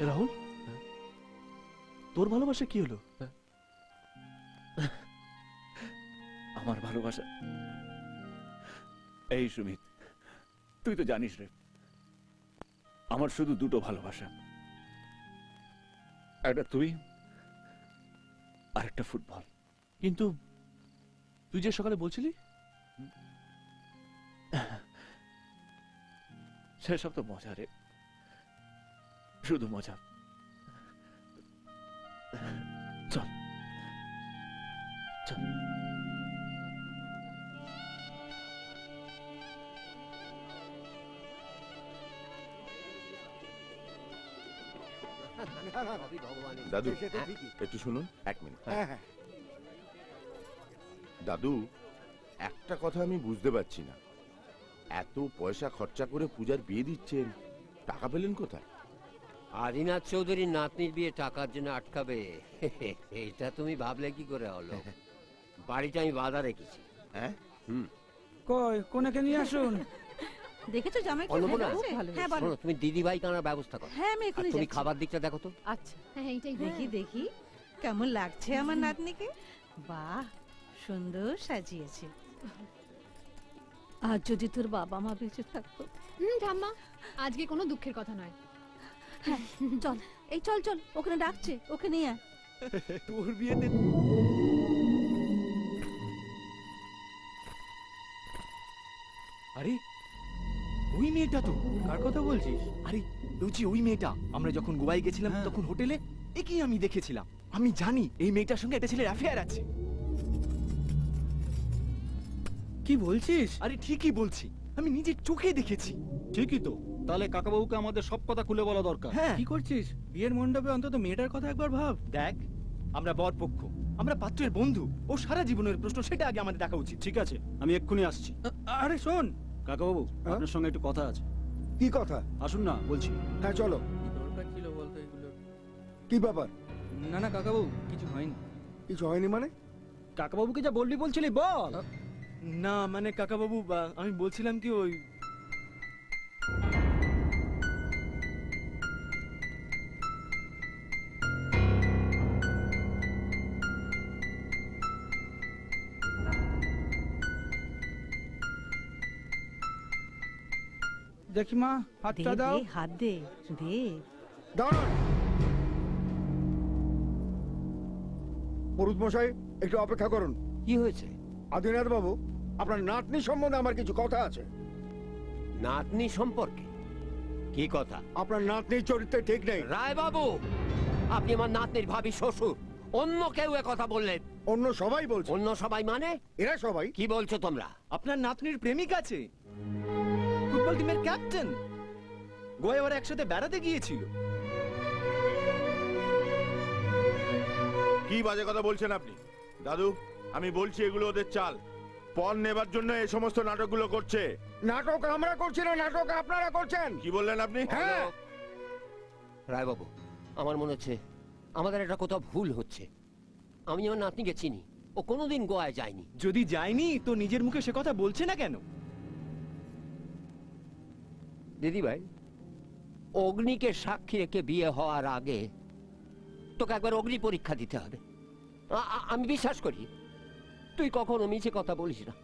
রাহুল, তোর ভালোবাসা কি হলো? আমার ভালোবাসা এই সুমিত, তুই তো জানিস রে, আমার শুধু দুটো ভালোবাসা, একটা তুই আর একটা ফুটবল। কিন্তু তুই যে সকালে বলছিলি সেসব তো মজা রে, শুধু মজা। চল চল। দাদু একটু শুনুন, 1 মিনিট। দাদু, একটা কথা আমি বুঝতে পারছি না, এত পয়সা খরচা করে পূজার বিয়ে দিচ্ছেন, টাকা পেলেন কোথায়? আদিনাথ চৌধুরীর নাতনির বিয়ে টাকার জন্য আটকাবে? এটা তুমি ভাবলে কি করে হলো? বাড়িটা আমি বাধা রেখেছি। হ্যাঁ, কই কোনাকে নিয়ে আসুন। দেখেছো জামাই খুব অন্নপূর্ণা, ভালো হয়েছে? হ্যাঁ বলো। শোনো, তুমি দিদি ভাই কানার ব্যবস্থা করো। হ্যাঁ আমি আর এখনই তুমি যাচ্ছি। খাবার দিকটা দেখো তো। আচ্ছা হ্যাঁ এইটাই দেখি দেখি কেমন লাগছে আমার নাতনিকে। বাহ, সুন্দর সাজিয়েছে। আর যদি তোর বাবা মা বেঁচে থাকতো। ঠাম্মা, আজকে কোনো দুঃখের কথা নয়। হ্যাঁ চল, এই চল চল, ওখানে ডাকছে, ওকে নিয়ে আয়। তোর বিয়েতে আরে ওই মেয়েটা তো। কার কথা বলছিস? আরে রুচি, ওই মেয়েটা আমরা যখন গোয়ায় গেছিলাম তখন হোটেলে একই আমি দেখেছিলাম। আমি জানি এই মেয়েটার সঙ্গে একটা ছেলের অ্যাফেয়ার আছে। কি বলছিস? আরে ঠিকই বলছি, আমি নিজের চোখে দেখেছি। ঠিকই তো, তাহলে কাকাবাবুকে আমাদের সব কথা খুলে বলা দরকার। হ্যাঁ। কি করছিস? বিয়ের মণ্ডপে অন্তত মেয়েটার কথা একবার ভাব। দেখ, আমরা বর পক্ষ, আমরা পাত্রের বন্ধু, ও সারা জীবনের প্রশ্ন, সেটা আগে আমাদের দেখা উচিত। ঠিক আছে, আমি এক্ষুনি আসছি। আরে শোন কাকাবাবু, আপনার সঙ্গে একটু কথা আছে। কি কথা? আসুন না বলছি। হ্যাঁ চলো। দরকার ছিল বলতো এগুলো? কি ব্যাপার? না না কাকাবাবু, কিছু হয়নি। কিছু হয়নি মানে? কাকাবাবুকে যা বললি বলছিলি বল। না মানে কাকাবাবু, আমি বলছিলাম কি, ওই দেখি মা, দে হাতটা দে দাও। হাত দে দে। দাঁড়ান পুরুত মশাই, একটু অপেক্ষা করুন। কি হয়েছে? আদিনাথ বাবু, আপনার নাতনি সম্বন্ধে আমার কিছু কথা আছে। নাতনি সম্পর্কে কি কথা? আপনার নাতনির চরিত্রে ঠিক নেই। রায় বাবু, আপনি আমার নাতনির ভাবি শ্বশুর, অন্য কেউ এ কথা বললেন? অন্য সবাই বলছে। অন্য সবাই মানে? এরা সবাই। কি বলছো তোমরা? আপনার নাতনির প্রেমিক আছে, ফুটবল টিমের ক্যাপ্টেন, গোয়ায় ওরা একসাথে বেড়াতে গিয়েছিল। কি বাজে কথা বলছেন আপনি? দাদু, আমি বলছি এগুলো ওদের চাল, পণ নেবার জন্য এই সমস্ত নাটকগুলো করছে। নাটক আমরা করছি না, নাটক আপনারা করছেন। কি বললেন আপনি? হ্যাঁ, রায় বাবু, আমার মনে হচ্ছে আমাদের একটা কোথাও ভুল হচ্ছে। আমি আমার নাতনিকে চিনি, ও কোনোদিন গোয়ায় যায়নি। যদি যায়নি তো নিজের মুখে সে কথা বলছে না কেন? দিদি ভাই, অগ্নিকে সাক্ষী রেখে বিয়ে হওয়ার আগে তোকে একবার অগ্নি পরীক্ষা দিতে হবে। আমি বিশ্বাস করি তুই কখনো মিছে কথা বলিস না।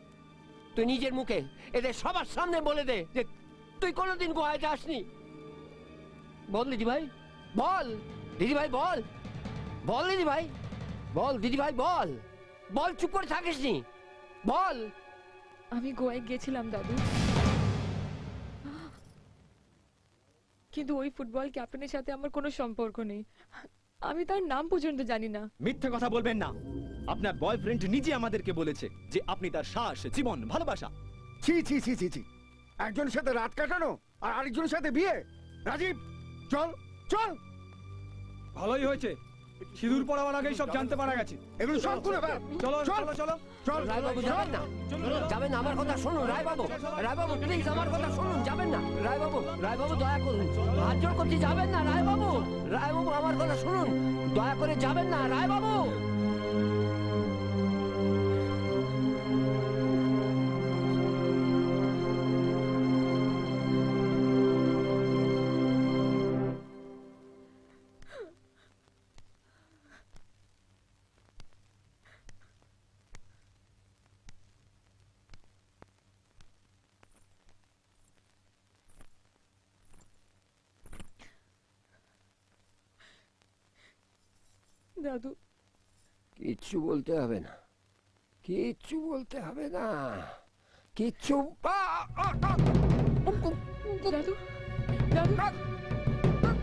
তুই নিজের মুখে এদের সবার সামনে বলে দে যে তুই কোনোদিন গোয়ায় যাসনি। বল দিদি ভাই, বল দিদি ভাই, বল বল দিদি ভাই, বল দিদি ভাই, বল বল, চুপ করে থাকিস নি, বল। আমি গোয়ায় গেছিলাম দাদু, কিন্তু ওই ফুটবল ক্যাপ্টেনের সাথে আমার কোনো সম্পর্ক নেই। আমি তার নাম পর্যন্ত জানি না। মিথ্যে কথা বলবেন না। আপনার বয়ফ্রেন্ড নিজে আমাদেরকে বলেছে যে আপনি তার শ্বাস, জীবন, ভালোবাসা। ছি ছি ছি ছি ছি, একজনের সাথে রাত কাটানো আর আরেকজনের সাথে বিয়ে। রাজীব, চল চল। ভালোই হয়েছে, সিঁদুর পড়াবার আগেই সব জানতে পারা গেছে। এগুলো সব খুলে ফেল। চলো চল। চলো চলো। চল রায়বাবু যাবেন না, যাবেন না, আমার কথা শুনুন রায়বাবু, রায়বাবু প্লিজ আমার কথা শুনুন, যাবেন না রায়বাবু, রায়বাবু দয়া করুন, হাত জোর করছি, যাবেন না রায়বাবু, রায়বাবু আমার কথা শুনুন, দয়া করে যাবেন না রায়বাবু। দাদু কিচ্ছু বলতে হবে না, কিচ্ছু বলতে হবে না, কিচ্ছু দাদু দাদু দাদু